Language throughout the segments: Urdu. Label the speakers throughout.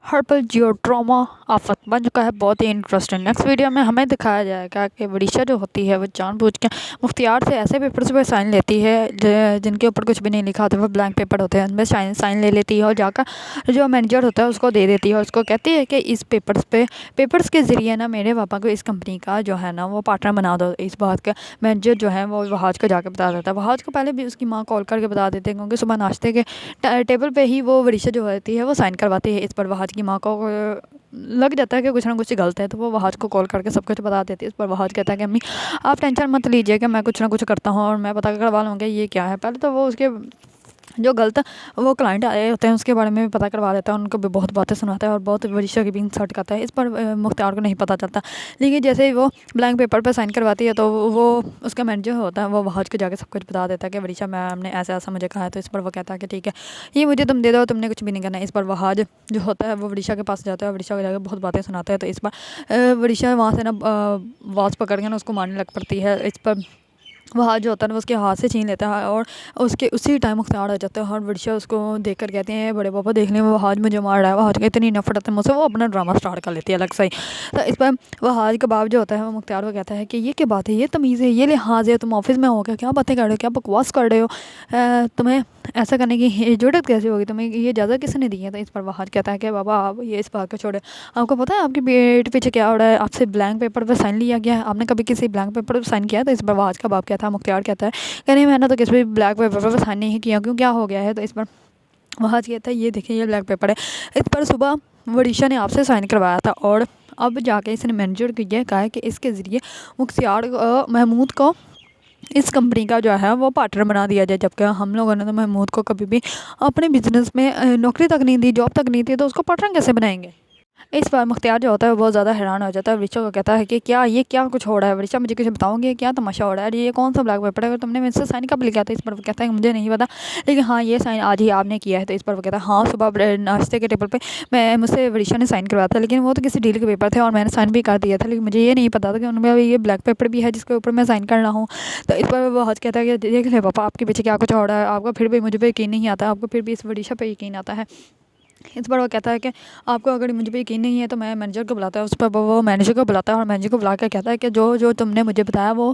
Speaker 1: ہر پل جیو ڈرامہ آفت بن چکا ہے، بہت ہی انٹرسٹنگ۔ نیکسٹ ویڈیو میں ہمیں دکھایا جائے گا کہ وریشا جو ہوتی ہے وہ جان بوجھ کے مختار سے ایسے پیپرز پہ سائن لیتی ہے جن کے اوپر کچھ بھی نہیں لکھا ہوتا، وہ بلینک پیپر ہوتے ہیں، ان میں سائن لے لیتی ہے اور جا کر جو مینیجر ہوتا ہے اس کو دے دیتی ہے اور اس کو کہتی ہے کہ اس پیپرز کے ذریعے نا میرے پاپا کو اس کمپنی کا جو ہے نا وہ پارٹنر بنا دو۔ اس بات کا مینیجر جو ہے وہ وہاج کو جا کے بتا دیتا ہے۔ وہاج کو پہلے بھی اس کی ماں کال کر کے بتا دیتے ہیں کیونکہ صبح ناشتے کے ٹیبل پہ ہی وہ وریشا جو ہوتی ہے وہ سائن کرواتی ہے۔ اس پر وہاج کی ماں کو لگ جاتا ہے کہ کچھ نہ کچھ غلط ہے، تو وہ وہاج کو کال کر کے سب کچھ بتا دیتی ہے۔ اس پر وہاج کہتا ہے کہ امی آپ ٹینشن مت لیجیے کہ میں کچھ نہ کچھ کرتا ہوں اور میں پتہ کروا لوں گا یہ کیا ہے۔ پہلے تو وہ اس کے جو غلط وہ کلائنٹ آئے ہوتے ہیں اس کے بارے میں بھی پتہ کروا دیتا ہے، ان کو بھی بہت باتیں سناتا ہے اور بہت وریشا کی بھی انسلٹ کرتا ہے۔ اس پر مختار کو نہیں پتہ چلتا، لیکن جیسے ہی وہ بلینک پیپر پہ سائن کرواتی ہے تو وہ اس کا مینیجر ہوتا ہے وہ وہاج کو جا کے سب کچھ بتا دیتا ہے کہ وریشا میم نے ایسا ایسا مجھے کہا ہے۔ تو اس پر وہ کہتا ہے کہ ٹھیک ہے یہ مجھے تم دے دو، تم نے کچھ بھی نہیں کرنا ہے۔ اس پر وہاج جو ہوتا ہے وہ وریشا کے پاس جاتا ہے اور وریشا کو جا کے بہت باتیں سناتا ہے۔ تو اس پر وریشا وہاں سے نا واز پکڑ کے نا اس کو مارنے لگ پڑتی ہے۔ اس پر وہاج جو ہوتا ہے وہ اس کے ہاتھ سے چھین لیتا ہے اور اس کے اسی ٹائم مختار آ جاتا ہے اور وریشا اس کو دیکھ کر کہتے ہیں بڑے پاپا دیکھ لیں وہاج مجھے مار رہا ہے۔ وہاج کو اتنی نفرت ہے مجھ سے، وہ اپنا ڈرامہ سٹارٹ کر لیتی ہے الگ سے ہی۔ تو اس پر وہاج کا باپ جو ہوتا ہے وہ مختار کو کہتا ہے کہ یہ کیا بات ہے، یہ تمیز ہے، یہ لحاظ ہے، تم آفس میں ہو کے کیا باتیں کر رہے ہو، کیا بکواس کر رہے ہو، تمہیں ایسا کرنے کی جرات کیسے ہوگی، تمہیں یہ اجازت کس نے دی ہے۔ تو اس پر وہاج کہتا ہے کہ بابا آپ یہ اس بات کو چھوڑے، آپ کو پتہ ہے آپ کی پیٹ پیچھے کیا ہو رہا ہے، آپ سے بلینک پیپر پہ سائن لیا گیا ہے، آپ نے کبھی کسی بلینک پیپر پہ سائن کیا ہے۔ تو اس پر وہاج کا باپ کہتا ہے مختار کہتا ہے کہ نہیں میں نے تو کسی بھی بلیک پیپر پہ سائن نہیں کیا، کیوں کیا ہو گیا ہے۔ تو اس پر وہاج کہتا ہے یہ دیکھیں یہ بلیک پیپر ہے، اس پر صبح وریشا نے آپ سے سائن کروایا تھا اور اب جا کے اس نے مینیجر کو یہ کہا ہے کہ اس کے ذریعے مختار محمود کو اس کمپنی کا جو ہے وہ پارٹنر بنا دیا جائے، جبکہ ہم لوگوں نے تو محمود کو کبھی بھی اپنے بزنس میں نوکری تک نہیں دی، جاب تک نہیں دی، تو اس کو پارٹنر کیسے بنائیں گے۔ اس بار مختار جو ہوتا ہے وہ بہت زیادہ حیران ہو جاتا ہے، وریشا کو کہتا ہے کہ کیا یہ کیا کچھ ہو رہا ہے، وریشا مجھے کچھ بتاؤ گے کیا تماشا ہو رہا ہے، یہ کون سا بلیک پیپر ہے، اگر تم نے مجھ سے سائن کب لیا تھا۔ اس پر وہ کہتا ہے کہ مجھے نہیں پتا، لیکن ہاں یہ سائن آج ہی آپ نے کیا ہے۔ تو اس پر وہ کہتا ہے ہاں صبح ناشتے کے ٹیبل پہ مجھ سے وریشا نے سائن کروایا تھا، لیکن وہ تو کسی ڈیل کے پیپر تھے اور میں نے سائن بھی کر دیا تھا، لیکن مجھے یہ نہیں پتا تھا کہ ان میں یہ بلیک پیپر بھی ہے جس کے اوپر میں سائن کر رہا ہوں۔ تو اس پر وہ کہتا ہے کہ دیکھ لے پاپا آپ کے پیچھے کیا کچھ ہو رہا ہے، آپ کو پھر بھی مجھ پہ یقین نہیں آتا، آپ کو پھر بھی اس وریشا پہ یقین آتا ہے۔ اس پر وہ کہتا ہے کہ آپ کو اگر مجھ پہ یقین نہیں ہے تو میں مینیجر کو بلاتا ہے۔ اس پر وہ مینیجر کو بلاتا ہے اور مینیجر کو بلا کے کہتا ہے کہ جو تم نے مجھے بتایا وہ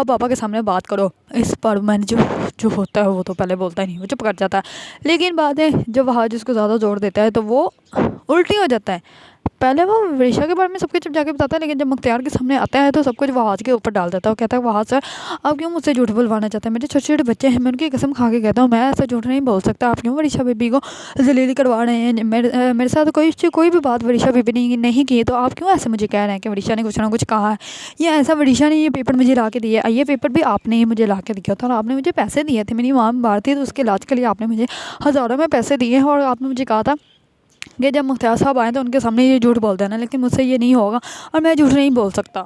Speaker 1: پاپا کے سامنے بات کرو۔ اس پر مینیجر جو ہوتا ہے وہ تو پہلے بولتا ہی نہیں، وہ چپ کر جاتا ہے، لیکن بعد میں جب وہاج اس کو زیادہ زور دیتا ہے تو وہ الٹی ہو جاتا ہے۔ پہلے وہ وریشا کے بارے میں سب کچھ جا کے بتاتا ہے، لیکن جب مختار کے سامنے آتا ہے تو سب کچھ وہاج کے اوپر ڈال دیتا ہے۔ وہ کہتا ہے وہاج سر آپ کیوں مجھ سے جھوٹ بلوانا چاہتے ہیں، میرے چھوٹے چھوٹے بچے ہیں، میں ان کی قسم کھا کے کہتا ہوں میں ایسا جھوٹ نہیں بول سکتا، آپ کیوں وریشا بیبی کو ذلیل کروا رہے ہیں، میرے ساتھ کوئی بھی بات وریشا بیبی نہیں کی، تو آپ کیوں ایسے مجھے کہہ رہے ہیں کہ وریشا نے کچھ نہ کچھ کہا ہے، یہ ایسا وریشا نے یہ پیپر مجھے لا کے دیا ہے، یہ پیپر بھی آپ نے ہی مجھے لا کے دیا تھا اور آپ نے مجھے پیسے دیے تھے، میری ماں بیمار تھی تو اس کے علاج کے لیے آپ نے مجھے ہزاروں میں پیسے دیے ہیں اور آپ نے مجھے کہا تھا کہ جب مختار صاحب آئیں تو ان کے سامنے یہ جھوٹ بول دینا، لیکن مجھ سے یہ نہیں ہوگا اور میں جھوٹ نہیں بول سکتا۔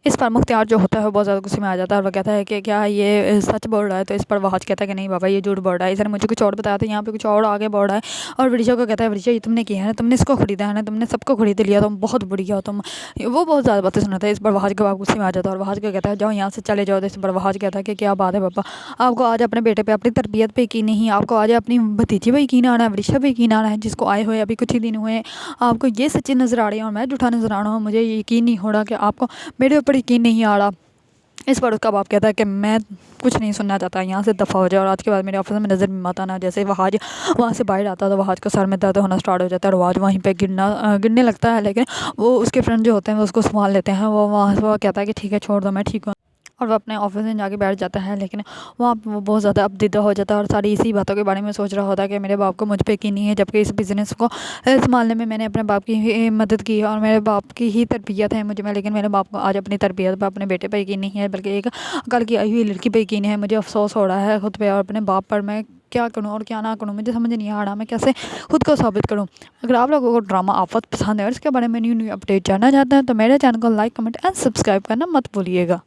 Speaker 1: اس پر مختار جو ہوتا ہے وہ بہت زیادہ غصے میں آ جاتا ہے اور وہ کہتا ہے کہ کیا یہ سچ بول رہا ہے۔ تو اس پر وہاج کہتا ہے کہ نہیں بابا یہ جھوٹ بول رہا ہے، اس نے مجھے کچھ اور بتایا تھا، یہاں پہ کچھ اور آگے بول رہا ہے۔ اور وریشا کو کہتا ہے وریشا یہ تم نے کیا ہے نا، تم نے اس کو خریدا ہے نا، تم نے سب کو خرید لیا، تم بہت بری ہو تم، وہ بہت زیادہ باتیں سناتا ہے۔ اس پر وہاج کا باپ غصے میں آ جاتا ہے اور وہاج کو کہتا ہے جاؤ یہاں سے چلے جاؤ۔ اس پر وہاج کہتا ہے کہ کیا بات ہے پاپا، آپ کو آج اپنے بیٹے پہ اپنی تربیت پہ یقین نہیں، آپ کو آج اپنی بھتیجی پہ یقین آ رہا ہے، وریشا پہ یقین آ رہا ہے جس کو آئے ہوئے ابھی کچھ ہی دن ہوئے ہیں، آپ کو یہ سچی نظر آ رہی ہے اور میں جھوٹا نظر آ رہا ہوں، مجھے یقین نہیں ہو رہا کہ آپ کو میرے اوپر یقین نہیں آ رہا۔ اس پر اس کا باپ کہتا ہے کہ میں کچھ نہیں سننا چاہتا، یہاں سے دفع ہو جائے اور آج کے بعد میرے آفس میں نظر بھی مت آنا۔ جیسے وہاج وہاں سے باہر آتا ہے تو وہاج کا سر میں درد ہونا سٹارٹ ہو جاتا ہے اور وہاج وہیں پہ گرنے لگتا ہے، لیکن وہ اس کے فرینڈ جو ہوتے ہیں وہ اس کو سنبھال لیتے ہیں۔ وہ وہاں سے وہ کہتا ہے کہ ٹھیک ہے چھوڑ دو میں ٹھیک ہوں، اور وہ اپنے آفس میں جا کے بیٹھ جاتا ہے، لیکن وہاں پہ وہ بہت زیادہ ابدیدہ ہو جاتا ہے اور ساری اسی باتوں کے بارے میں سوچ رہا ہوتا ہے کہ میرے باپ کو مجھ پہ یقین نہیں ہے، جبکہ اس بزنس کو سنبھالنے میں نے اپنے باپ کی ہی مدد کی اور میرے باپ کی ہی تربیت ہے مجھ میں، لیکن میرے باپ کو آج اپنی تربیت پہ اپنے بیٹے پہ یقین نہیں ہے بلکہ ایک کل کی آئی ہوئی لڑکی پہ یقین ہے۔ مجھے افسوس ہو رہا ہے خود پہ اور اپنے باپ پر، میں کیا کروں اور کیا نہ کروں، مجھے سمجھ نہیں آ رہا میں کیسے خود کو ثابت کروں۔ اگر آپ لوگوں کو ڈرامہ آفت پسند ہے اور اس کے بارے میں نیو اپڈیٹ جاننا چاہتے ہیں تو میرے چینل کو لائک کمنٹ اینڈ سبسکرائب کرنا مت بھولیے گا۔